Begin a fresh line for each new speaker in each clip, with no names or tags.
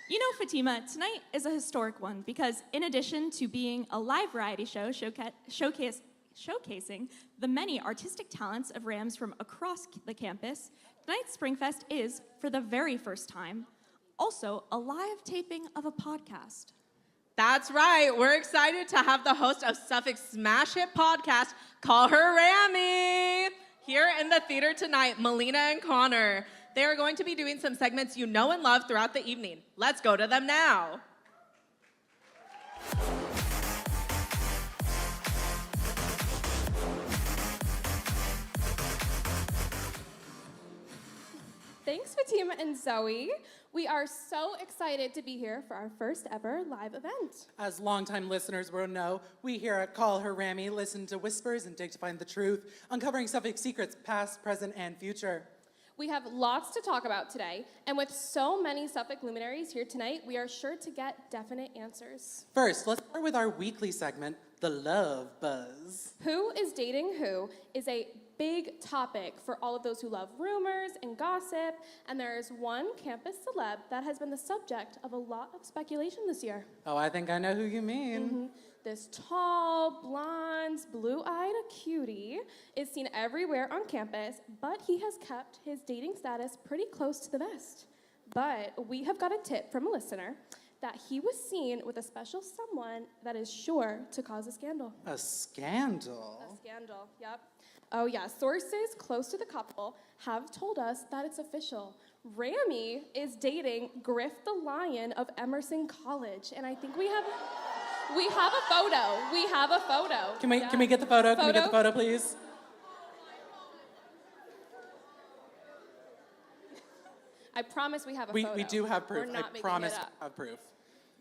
You know, Fatima, tonight is a historic one because in addition to being a live variety show showcasing the many artistic talents of Rams from across the campus, tonight's SpringFest is, for the very first time, also a live taping of a podcast.
That's right. We're excited to have the host of Suffolk's smash hit podcast, Call Her Rammy, here in the theater tonight, Melina and Connor. They are going to be doing some segments you know and love throughout the evening. Let's go to them now.
Thanks, Fatima and Zoe. We are so excited to be here for our first ever live event.
As longtime listeners will know, we here at Call Her Rammy listen to whispers and dig to find the truth, uncovering Suffolk secrets past, present, and future.
We have lots to talk about today, and with so many Suffolk luminaries here tonight, we are sure to get definite answers.
First, let's start with our weekly segment, The Love Buzz.
Who is dating who is a big topic for all of those who love rumors and gossip, and there is one campus celeb that has been the subject of a lot of speculation this year.
Oh, I think I know who you mean.
This tall, blonde, blue-eyed cutie is seen everywhere on campus, but he has kept his dating status pretty close to the vest. But we have got a tip from a listener that he was seen with a special someone that is sure to cause a scandal.
A scandal?
A scandal, yep. Oh yeah, sources close to the couple have told us that it's official. Rammy is dating Griff the Lion of Emerson College, and I think we have a photo. We have a photo.
Can we get the photo? Can we get the photo, please?
I promise we have a photo.
We do have proof.
We're not
I promise
making it
we
up.
have proof.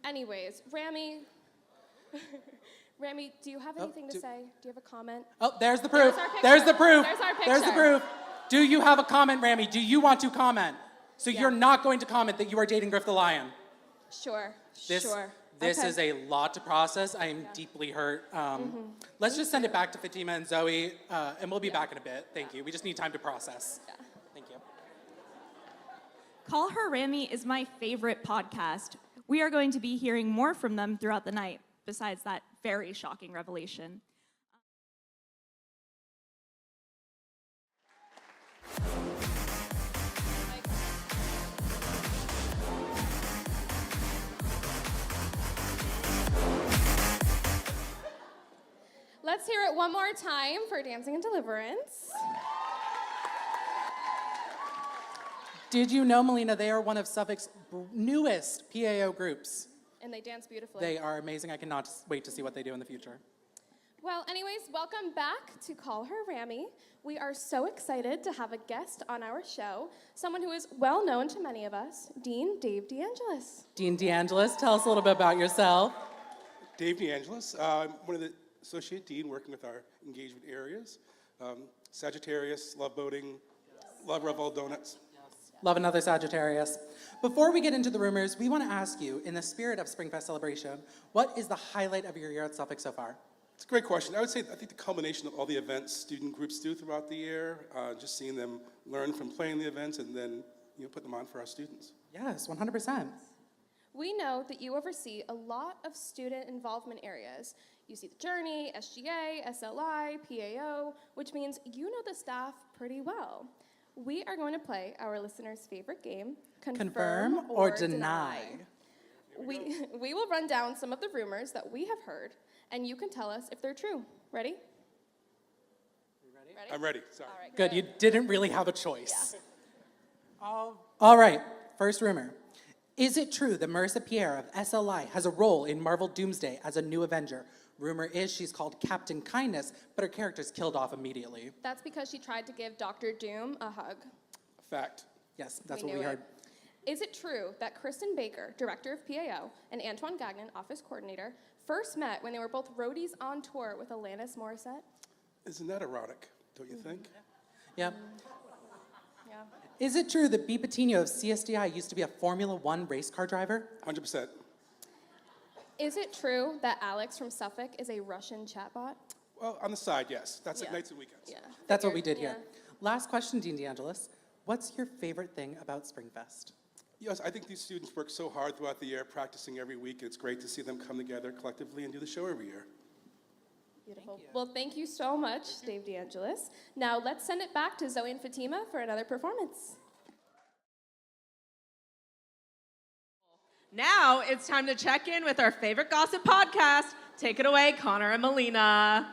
Anyways, Rammy, do you have anything to say? Do you have a comment?
Oh, there's the proof.
There's
There's
our picture.
the proof.
There's our
There's the
picture.
proof. Do you have a comment, Rammy? Do you want to comment? So you're not going to comment that you are dating Griff the Lion?
Sure.
This
Okay.
is a lot to process. I am deeply hurt. Let's just send it back to Fatima and Zoe, and we'll be back in a bit. Thank you. We just need time to process.
Yeah.
Thank you.
Call Her Rammy is my favorite podcast. We are going to be hearing more from them throughout the night, besides that very shocking revelation.
Let's hear it one more time for Dancing and Deliverance.
Did you know, Melina, they are one of Suffolk's newest PAO groups?
And they dance beautifully.
They are amazing. I cannot wait to see what they do in the future.
Well, anyways, welcome back to Call Her Rammy. We are so excited to have a guest on our show, someone who is well known to many of us, Dean Dave DeAngelis.
Dean DeAngelis, tell us a little bit about yourself.
Dave DeAngelis. I'm one of the associate dean working with our engagement areas. Sagittarius, love boating, love Revel donuts.
Love another Sagittarius. Before we get into the rumors, we want to ask you, in the spirit of SpringFest celebration, what is the highlight of your year at Suffolk so far?
It's a great question. I think the culmination of all the events student groups do throughout the year, just seeing them learn from playing the events and then put them on for our students.
Yes, 100%.
We know that you oversee a lot of student involvement areas. You see the Journey, SGA, SLI, PAO, which means you know the staff pretty well. We are going to play our listeners' favorite game, Confirm or Deny. We will run down some of the rumors that we have heard, and you can tell us if they're true. Ready?
Ready? I'm ready. Sorry.
All right,
Good, you didn't really have a choice.
Yeah.
All right, first rumor. Is it true that Marisa Pierre of SLI has a role in Marvel Doomsday as a new Avenger? Rumor is she's called Captain Kindness, but her character's killed off immediately.
That's because she tried to give Dr. Doom a hug.
Fact.
Yes, that's what we heard.
Is it true that Kristen Baker, director of PAO, and Antoine Gagnon, office coordinator, first met when they were both roadies on tour with Alanis Morissette?
Isn't that erotic, don't you think?
Yep.
Yeah.
Is it true that B. Patino of CSDI used to be a Formula One race car driver?
100%.
Is it true that Alex from Suffolk is a Russian chatbot?
Well, on the side, yes. That's like
Yeah.
nights and weekends.
Yeah.
That's what we did
Yeah.
here. Last question, Dean DeAngelis. What's your favorite thing about SpringFest?
Yes, I think these students work so hard throughout the year, practicing every week. It's great to see them come together collectively and do the show every year.
Beautiful. Well, thank you so much, Dave DeAngelis. Now let's send it back to Zoe and Fatima for another performance.
Now it's time to check in with our favorite gossip podcast. Take it away, Connor and Melina.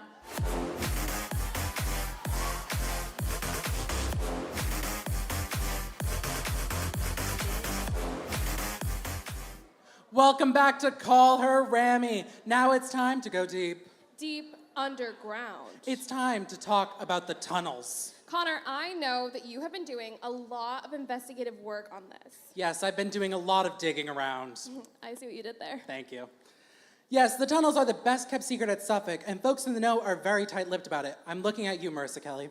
Welcome back to Call Her Rammy. Now it's time to go deep.
Deep underground.
It's time to talk about the tunnels.
Connor, I know that you have been doing a lot of investigative work on this.
Yes, I've been doing a lot of digging around.
I see what you did there.
Thank you. Yes, the tunnels are the best kept secret at Suffolk, and folks in the know are very tight-lipped about it. I'm looking at you, Marisa Kelly.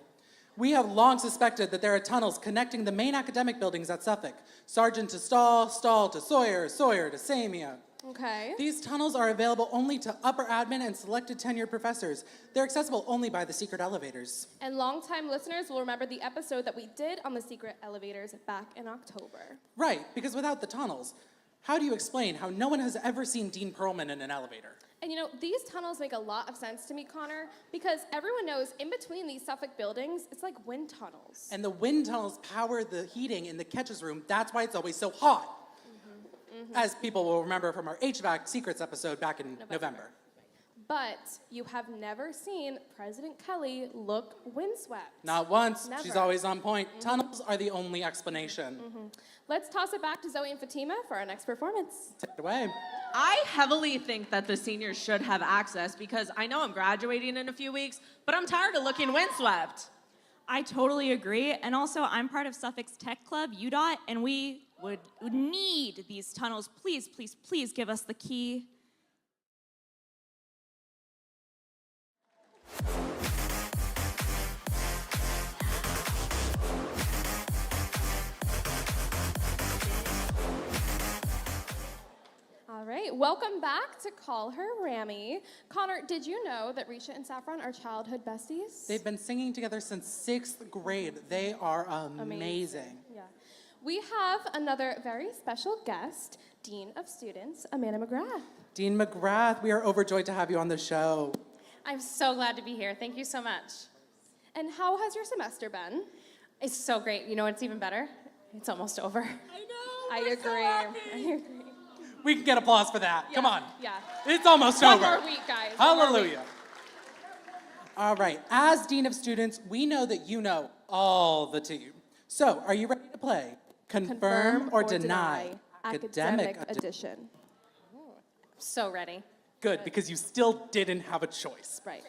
We have long suspected that there are tunnels connecting the main academic buildings at Suffolk. Sargent to Stahl, Stahl to Sawyer, Sawyer to Samia.
Okay.
These tunnels are available only to upper admin and selected tenured professors. They're accessible only by the secret elevators.
And longtime listeners will remember the episode that we did on the secret elevators back in October.
Right, because without the tunnels, how do you explain how no one has ever seen Dean Perlman in an elevator?
And you know, these tunnels make a lot of sense to me, Connor, because everyone knows in between these Suffolk buildings, it's like wind tunnels.
And the wind tunnels power the heating in the catcher's room. That's why it's always so hot. As people will remember from our HVAC secrets episode back in November.
But you have never seen President Kelly look windswept.
Not once.
Never.
She's always on point. Tunnels are the only explanation.
Let's toss it back to Zoe and Fatima for our next performance.
Take it away.
I heavily think that the seniors should have access because I know I'm graduating in a few weeks, but I'm tired of looking windswept.
I totally agree. And also, I'm part of Suffolk's Tech Club, UDOT, and we would need these tunnels. Please, please, please give us the key.
All right, welcome back to Call Her Rammy. Connor, did you know that Risha and Saffron are childhood besties?
They've been singing together since 6th grade. They are amazing.
Yeah. We have another very special guest, Dean of Students, Amanda McGrath.
Dean McGrath, we are overjoyed to have you on the show.
I'm so glad to be here. Thank you so much.
And how has your semester been?
It's so great. You know what's even better? It's almost over.
I agree.
We can get applause for that.
Yeah,
Come on.
Yeah.
It's almost
One
over.
more week, guys. One more week.
Hallelujah. All right. As Dean of Students, we know that you know all the tea. So, are you ready to play Confirm or Deny?
Academic Edition.
So ready.
Good, because you still didn't have a choice.
Right.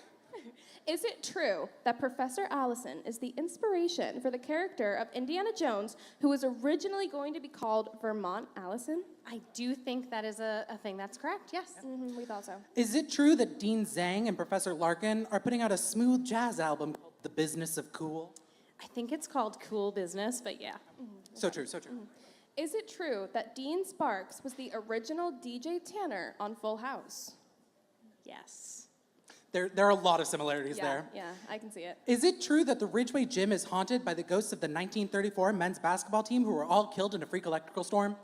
Is it true that Professor Allison is the inspiration for the character of Indiana Jones, who was originally going to be called Vermont Allison?
I do think that is a thing that's correct, yes.
We thought so.
Is it true that Dean Zhang and Professor Larkin are putting out a smooth jazz album called The Business of Cool?
I think it's called Cool Business, but yeah.
So true, so true.
Is it true that Dean Sparks was the original DJ Tanner on Full House?
Yes.
There are a lot of similarities there.
Yeah, I can see it.
Is it true that the Ridgeway Gym is haunted by the ghosts of the 1934 men's basketball team who were all killed in a freak electrical storm?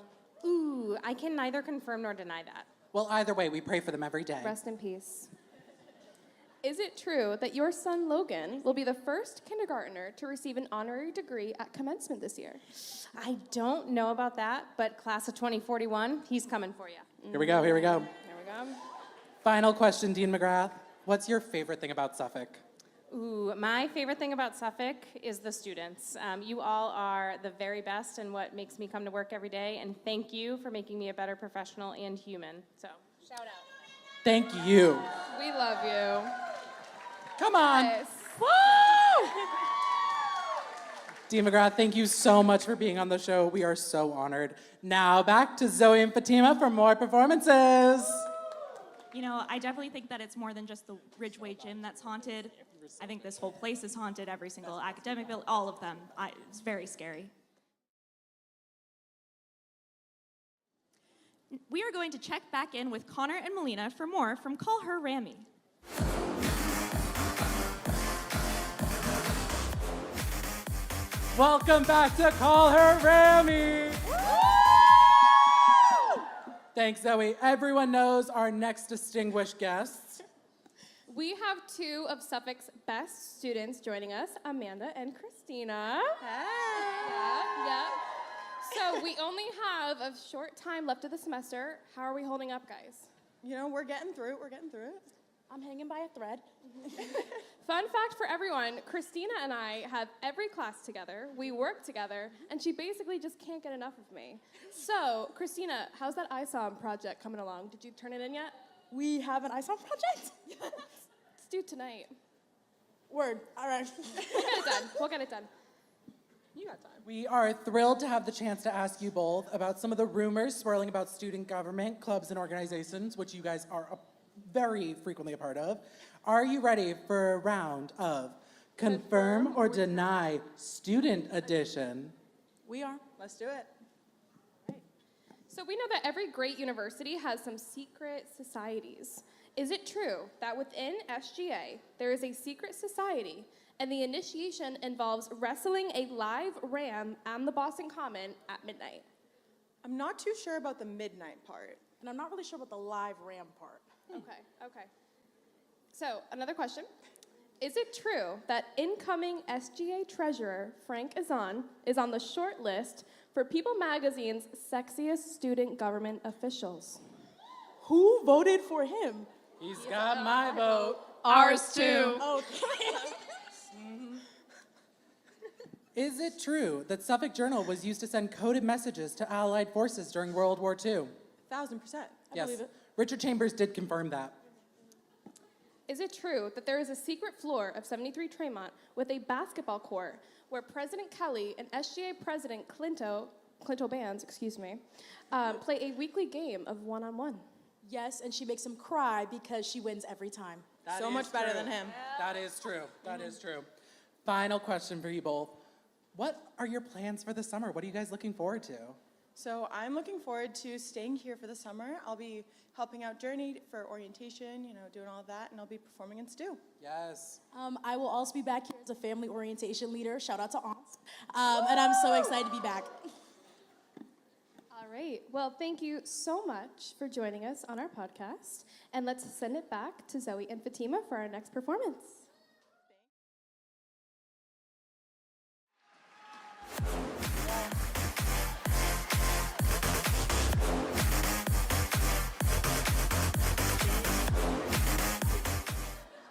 Ooh, I can neither confirm nor deny that.
Well, either way, we pray for them every day.
Rest in peace. Is it true that your son Logan will be the first kindergartner to receive an honorary degree at commencement this year?
I don't know about that, but class of 2041, he's coming for you.
Here we go, here we go.
There we go.
Final question, Dean McGrath. What's your favorite thing about Suffolk?
Ooh, my favorite thing about Suffolk is the students. You all are the very best and what makes me come to work every day, and thank you for making me a better professional and human. So, shout out.
Thank you.
We love you.
Come on.
Yes.
Woo! Dean McGrath, thank you so much for being on the show. We are so honored. Now back to Zoe and Fatima for more performances.
You know, I definitely think that it's more than just the Ridgeway Gym that's haunted. I think this whole place is haunted, every single academic building, all of them. It's very scary. We are going to check back in with Connor and Melina for more from Call Her Rammy.
Welcome back to Call Her Rammy. Thanks, Zoe. Everyone knows our next distinguished guests.
We have two of Suffolk's best students joining us, Amanda and Christina. Hey. Yeah. So we only have a short time left of the semester. How are we holding up, guys?
You know, we're getting through it. I'm hanging by a thread.
Fun fact for everyone, Christina and I have every class together, we work together, and she basically just can't get enough of me. So, Christina, how's that ISOM project coming along? Did you turn it in yet?
We have an ISOM project?
Let's do it tonight.
Word. All right.
We'll get it done.
You got time.
We are thrilled to have the chance to ask you both about some of the rumors swirling about student government, clubs, and organizations, which you guys are very frequently a part of. Are you ready for a round of Confirm or Deny Student Edition?
We are. Let's do it.
So we know that every great university has some secret societies. Is it true that within SGA there is a secret society and the initiation involves wrestling a live ram on the Boston Common at midnight?
I'm not too sure about the midnight part, and I'm not really sure about the live ram part.
Okay. So, another question. Is it true that incoming SGA treasurer Frank Izan is on the short list for People Magazine's sexiest student government officials?
Who voted for him?
He's got my vote.
Ours too.
Oh,
Is it true that Suffolk Journal was used to send coded messages to Allied forces during World War II?
1,000%. I
Yes.
believe it.
Richard Chambers did confirm that.
Is it true that there is a secret floor of 73 Tremont with a basketball court where President Kelly and SGA President Clinto Bands, play a weekly game of one-on-one?
Yes, and she makes him cry because she wins every time.
That
So
is
much better
true.
than him.
That is true. That is true. Final question for you both. What are your plans for the summer? What are you guys looking forward to?
So I'm looking forward to staying here for the summer. I'll be helping out Journey for orientation, doing all of that, and I'll be performing in Stew.
Yes.
I will also be back here as a family orientation leader. Shout out to aunts. And I'm so excited to be back.
All right. Well, thank you so much for joining us on our podcast. And let's send it back to Zoe and Fatima for our next performance.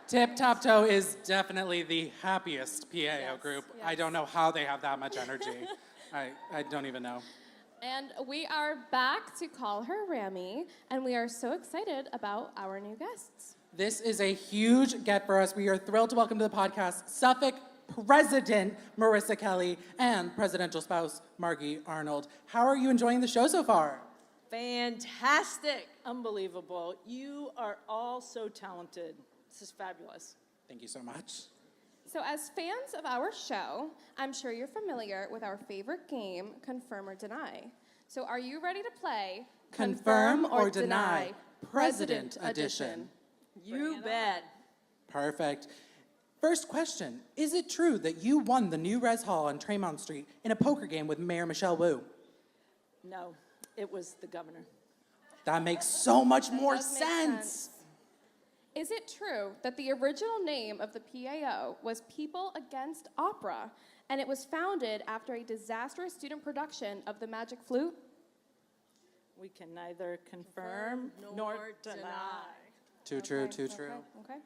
Tip Top Toe is definitely the happiest PAO
Yes,
group.
yes.
I don't know how they have that much energy. I don't even know.
And we are back to Call Her Rammy, and we are so excited about our new guests.
This is a huge get for us. We are thrilled to welcome to the podcast Suffolk President Marisa Kelly and presidential spouse Margie Arnold. How are you enjoying the show so far?
Fantastic. Unbelievable. You are all so talented. This is fabulous.
Thank you so much.
So as fans of our show, I'm sure you're familiar with our favorite game, Confirm or Deny. So are you ready to play
Confirm or Deny, President Edition?
You bet.
Perfect. First question, is it true that you won the new Res Hall on Tremont Street in a poker game with Mayor Michelle Wu?
No, it was the governor.
That makes so much more
does make
sense.
Is it true that the original name of the PAO was People Against Opera, and it was founded after a disastrous student production of The Magic Flute?
We can neither confirm nor deny.
Too true, too true.
Okay.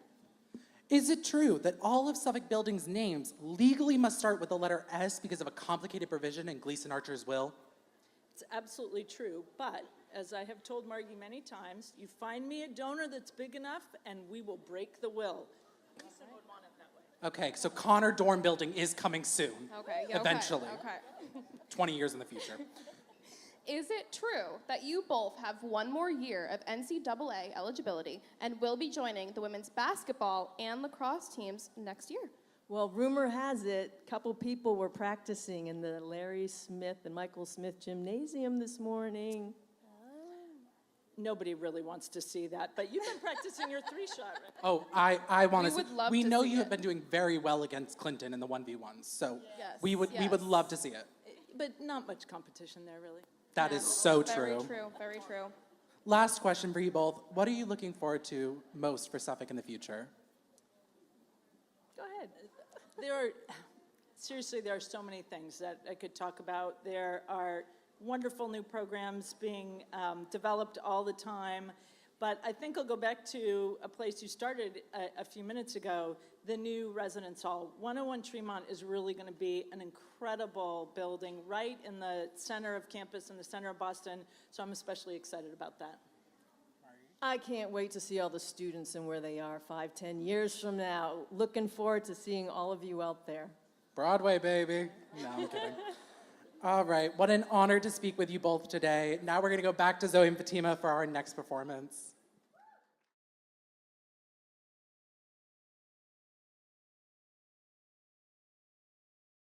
Is it true that all of Suffolk buildings' names legally must start with the letter S because of a complicated provision in Gleason Archer's will?
It's absolutely true, but as I have told Margie many times, you find me a donor that's big enough and we will break the will. Gleason would want it that way.
Okay, so Connor Dorm Building is coming soon.
Okay. Yeah,
Eventually.
Okay.
20 years in the future.
Is it true that you both have one more year of NCAA eligibility and will be joining the women's basketball and lacrosse teams next year?
Well, rumor has it, a couple people were practicing in the Larry Smith and Michael Smith gymnasium this morning.
Nobody really wants to see that, but you've been practicing your three-shot, right?
Oh, I want to
We
see.
would love
We
to
know
see
you have
it.
been doing very well against Clinton in the 1v1s, so
Yes,
we would
yes.
love to see it.
But not much competition there, really.
That is so
Very
true.
true, very true.
Last question for you both. What are you looking forward to most for Suffolk in the future?
Go ahead. Seriously, there are so many things that I could talk about. There are wonderful new programs being developed all the time. But I think I'll go back to a place you started a few minutes ago, the new residence hall. 101 Tremont is really going to be an incredible building right in the center of campus, in the center of Boston, so I'm especially excited about that.
I can't wait to see all the students and where they are 5, 10 years from now. Looking forward to seeing all of you out there.
Broadway, baby. No, I'm kidding. All right, what an honor to speak with you both today. Now we're going to go back to Zoe and Fatima for our next performance.